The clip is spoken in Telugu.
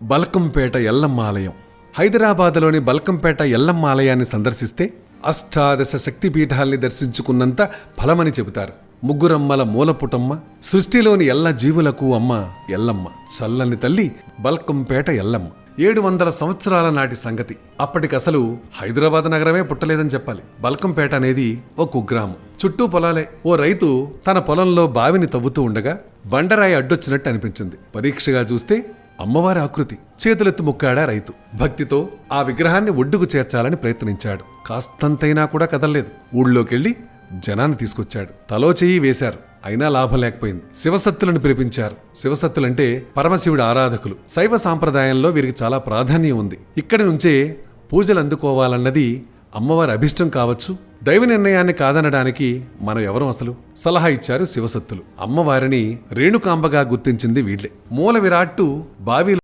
బల్కంపేట ఎల్లమ్మ ఆలయం. హైదరాబాద్లోని బల్కంపేట ఎల్లమ్మ ఆలయాన్ని సందర్శిస్తే అష్టాదశ శక్తిపీఠాల్ని దర్శించుకున్నంత ఫలమని చెబుతారు. ముగ్గురమ్మల మూలపుటమ్మ, సృష్టిలోని ఎల్ల జీవులకు అమ్మ ఎల్లమ్మ, చల్లని తల్లి బల్కంపేట ఎల్లమ్మ. 700 సంవత్సరాల నాటి సంగతి. అప్పటికసలు హైదరాబాద్ నగరమే పుట్టలేదని చెప్పాలి. బల్కంపేట అనేది ఓ కుగ్రామం, చుట్టూ పొలాలే. ఓ రైతు తన పొలంలో బావిని తవ్వుతూ ఉండగా బండరాయి అడ్డొచ్చినట్టు అనిపించింది. పరీక్షగా చూస్తే అమ్మవారి ఆకృతి. చేతులెత్తి మొక్కాడా రైతు. భక్తితో ఆ విగ్రహాన్ని ఒడ్డుకు చేర్చాలని ప్రయత్నించాడు. కాస్తంతైనా కూడా కదల్లేదు. ఊళ్ళోకెళ్లి జనాన్ని తీసుకొచ్చాడు. తలో చెయ్యి వేశారు. అయినా లాభం లేకపోయింది. శివసత్తులను పిలిపించారు. శివసత్తులంటే పరమశివుడి ఆరాధకులు. శైవ సాంప్రదాయంలో వీరికి చాలా ప్రాధాన్యం ఉంది. ఇక్కడి నుంచే పూజలు అందుకోవాలన్నది అమ్మవారి అభిష్టం కావచ్చు. దైవ నిర్ణయాన్ని కాదనడానికి మనం ఎవరం అసలు? సలహా ఇచ్చారు శివసత్తులు. అమ్మవారిని రేణుకాంబగా గుర్తించింది వీళ్లే. మూల విరాట్టు బావిలో